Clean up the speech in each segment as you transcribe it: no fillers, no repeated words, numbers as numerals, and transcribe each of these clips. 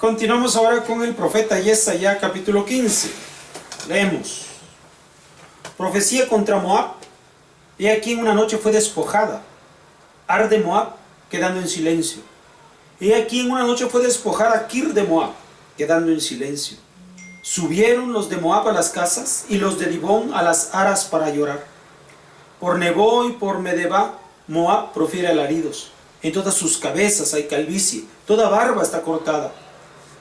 Continuamos ahora con el profeta Yesaya, capítulo 15. Leemos. Profecía contra Moab. He aquí en una noche fue despojada. Ar de Moab, quedando en silencio. He aquí en una noche fue despojada Kir de Moab, quedando en silencio. Subieron los de Moab a las casas y los de Dibón a las aras para llorar. Por Nebo y por Medeba, Moab profiere alaridos. En todas sus cabezas hay calvicie, toda barba está cortada.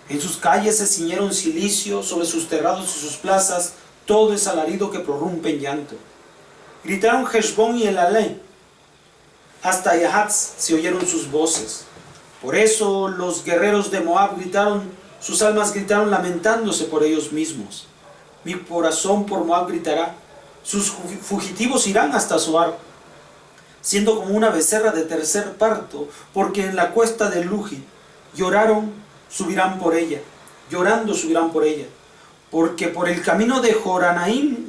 En sus calles se ciñeron cilicio, sobre sus terrados y sus plazas, todo es alarido que prorrumpe en llanto. Gritaron Heshbón y Elalé, hasta Yahatz se oyeron sus voces. Por eso los guerreros de Moab gritaron, sus almas gritaron lamentándose por ellos mismos. Mi corazón por Moab gritará, sus fugitivos irán hasta Zoar, siendo como una becerra de tercer parto, porque en la cuesta de Luji lloraron, subirán por ella, llorando subirán por ella, porque por el camino de Joranaim,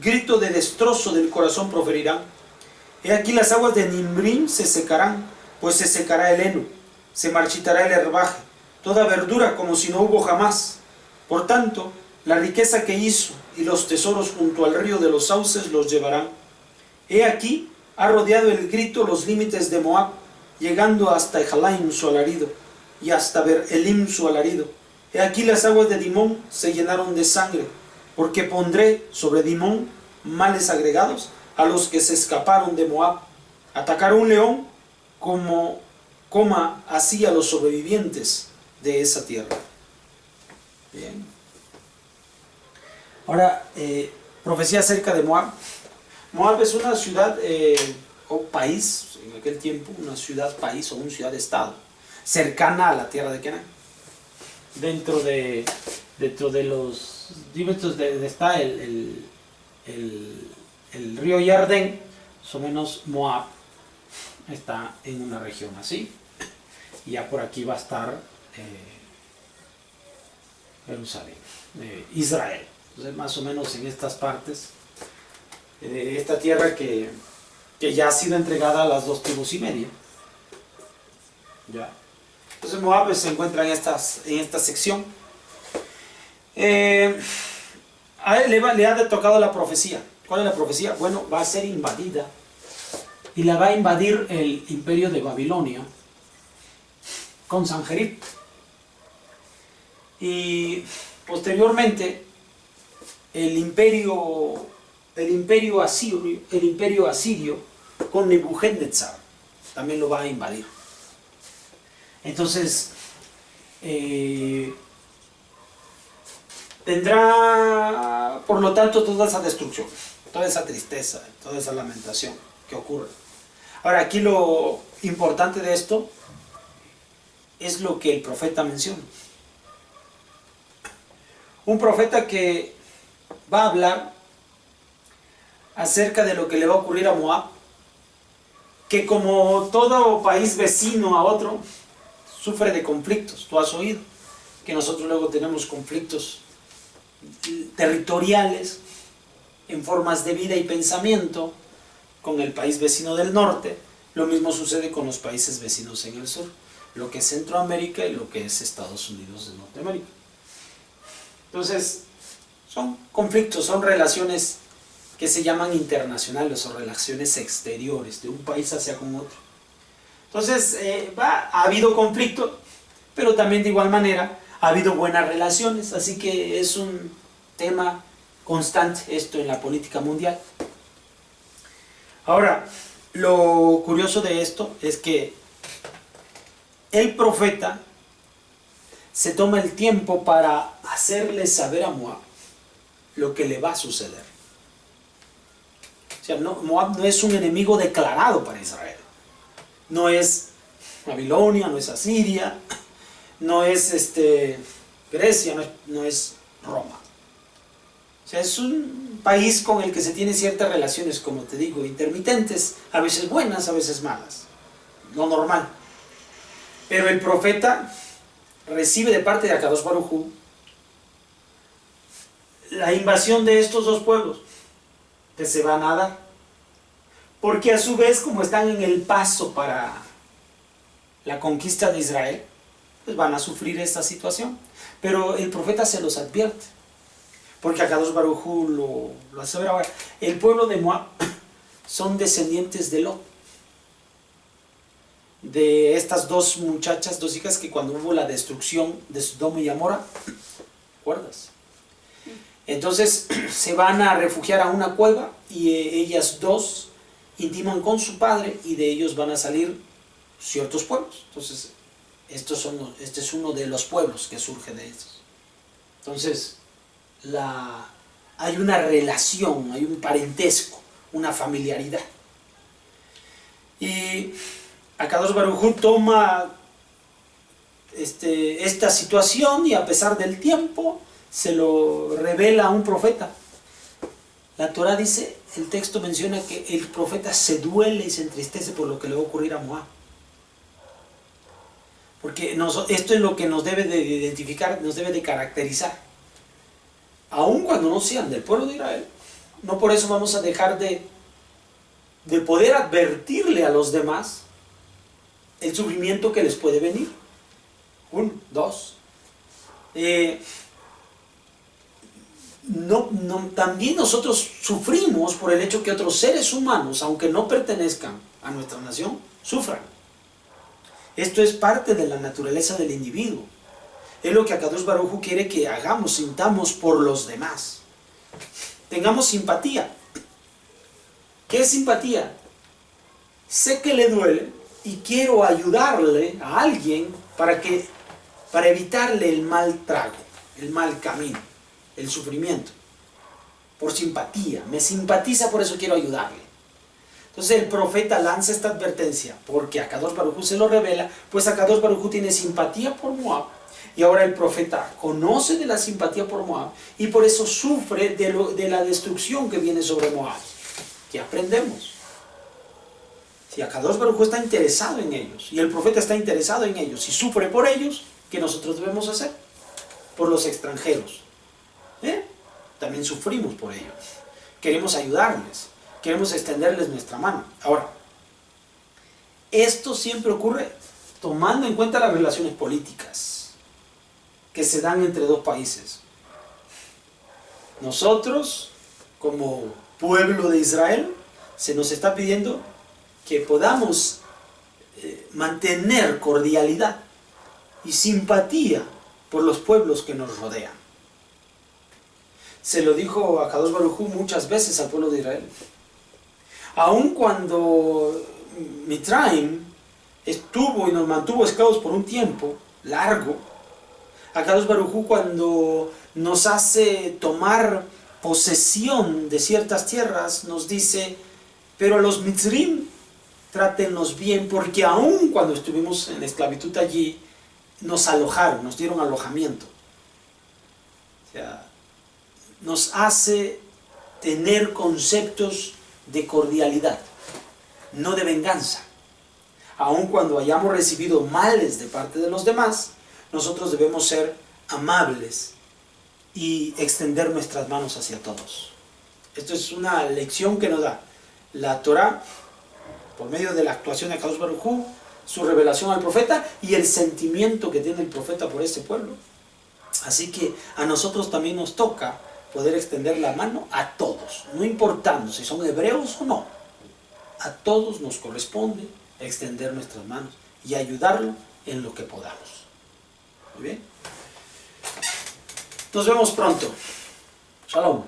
grito de destrozo del corazón proferirán. He aquí las aguas de Nimrim se secarán, pues se secará el heno, se marchitará el herbaje, toda verdura como si no hubo jamás. Por tanto, la riqueza que hizo y los tesoros junto al río de los sauces los llevarán. He aquí, ha rodeado el grito los límites de Moab, llegando hasta Ejalaim su alarido, y hasta Berelim su alarido. He aquí las aguas de Dimón se llenaron de sangre, porque pondré sobre Dimón males agregados a los que se escaparon de Moab. Atacar un león como coma así a los sobrevivientes de esa tierra. Bien. Ahora, profecía acerca de Moab. Moab es una ciudad o país, en aquel tiempo, una ciudad-país o una ciudad-estado, cercana a la tierra de Canaán. Dentro de los límites de está el río Jardén, más o menos Moab está en una región así. Y ya por aquí va a estar Jerusalén, Israel. Entonces, más o menos en estas partes, esta tierra que ya ha sido entregada a las 2 tribus y media. ¿Ya? Entonces Moab se encuentra en esta sección. A él le ha tocado la profecía. ¿Cuál es la profecía? Bueno, va a ser invadida. Y la va a invadir el imperio de Babilonia con Sanjerib. Y posteriormente el imperio asirio con Nebuchadnezzar también lo va a invadir. Entonces tendrá por lo tanto toda esa destrucción, toda esa tristeza, toda esa lamentación que ocurre. Ahora, aquí lo importante de esto es lo que el profeta menciona. Un profeta que va a hablar acerca de lo que le va a ocurrir a Moab, que como todo país vecino a otro, sufre de conflictos. Tú has oído que nosotros luego tenemos conflictos territoriales en formas de vida y pensamiento con el país vecino del norte. Lo mismo sucede con los países vecinos en el sur, lo que es Centroamérica y lo que es Estados Unidos de Norteamérica. Entonces, son conflictos, son relaciones que se llaman internacionales o relaciones exteriores de un país hacia con otro. Entonces, ha habido conflicto, pero también de igual manera ha habido buenas relaciones, así que es un tema constante esto en la política mundial. Ahora, lo curioso de esto es que el profeta se toma el tiempo para hacerle saber a Moab lo que le va a suceder. O sea, Moab no es un enemigo declarado para Israel. No es Babilonia, no es Asiria, no es Grecia, no es Roma. O sea, es un país con el que se tiene ciertas relaciones, como te digo, intermitentes, a veces buenas, a veces malas. Lo normal. Pero el profeta recibe de parte de Akadosh Baruj Hu la invasión de estos dos pueblos que se van a dar, porque a su vez, como están en el paso para la conquista de Israel, pues van a sufrir esta situación. Pero el profeta se los advierte, porque Akadosh Baruj Hu lo hace ver ahora. El pueblo de Moab son descendientes de Lot, de estas dos muchachas, dos hijas que cuando hubo la destrucción de Sodoma y Gomorra, ¿recuerdas? Entonces se van a refugiar a una cueva y ellas dos intiman con su padre y de ellos van a salir ciertos pueblos. Entonces este es uno de los pueblos que surge de estos. Entonces hay una relación, hay un parentesco, una familiaridad. Y Akadosh Baruj Hu toma esta situación y a pesar del tiempo se lo revela a un profeta. La Torah dice, el texto menciona que el profeta se duele y se entristece por lo que le va a ocurrir a Moab. Porque esto es lo que nos debe de identificar, nos debe de caracterizar. Aun cuando no sean del pueblo de Israel, no por eso vamos a dejar de poder advertirle a los demás el sufrimiento que les puede venir. 1, 2. También nosotros sufrimos por el hecho que otros seres humanos, aunque no pertenezcan a nuestra nación, sufran. Esto es parte de la naturaleza del individuo. Es lo que Akadosh Baruj Hu quiere que hagamos, sintamos por los demás. Tengamos simpatía. ¿Qué es simpatía? Sé que le duele y quiero ayudarle a alguien para evitarle el mal trago, el mal camino, el sufrimiento. Por simpatía, me simpatiza, por eso quiero ayudarle. Entonces el profeta lanza esta advertencia porque Akadosh Baruj Hu se lo revela, pues Akadosh Baruj Hu tiene simpatía por Moab y ahora el profeta conoce de la simpatía por Moab y por eso sufre de la destrucción que viene sobre Moab. ¿Qué aprendemos? Si Akadosh Baruj Hu está interesado en ellos y el profeta está interesado en ellos y sufre por ellos, ¿qué nosotros debemos hacer? Por los extranjeros. También sufrimos por ellos. Queremos ayudarles. Queremos extenderles nuestra mano. Ahora, esto siempre ocurre tomando en cuenta las relaciones políticas que se dan entre dos países. Nosotros, como pueblo de Israel, se nos está pidiendo que podamos mantener cordialidad y simpatía por los pueblos que nos rodean. Se lo dijo Akadosh Baruj Hu muchas veces al pueblo de Israel. Aun cuando Mitraim estuvo y nos mantuvo esclavos por un tiempo largo, Akadosh Baruj Hu cuando nos hace tomar posesión de ciertas tierras, nos dice, pero a los Mitzrim trátenlos bien, porque aun cuando estuvimos en esclavitud allí, nos alojaron, nos dieron alojamiento. O sea, nos hace tener conceptos de cordialidad, no de venganza. Aun cuando hayamos recibido males de parte de los demás, nosotros debemos ser amables y extender nuestras manos hacia todos. Esto es una lección que nos da la Torah por medio de la actuación de Akadosh Baruj Hu, su revelación al profeta y el sentimiento que tiene el profeta por este pueblo. Así que a nosotros también nos toca poder extender la mano a todos, no importando si son hebreos o no. A todos nos corresponde extender nuestras manos y ayudarlo en lo que podamos. Muy bien. Nos vemos pronto. Shalom.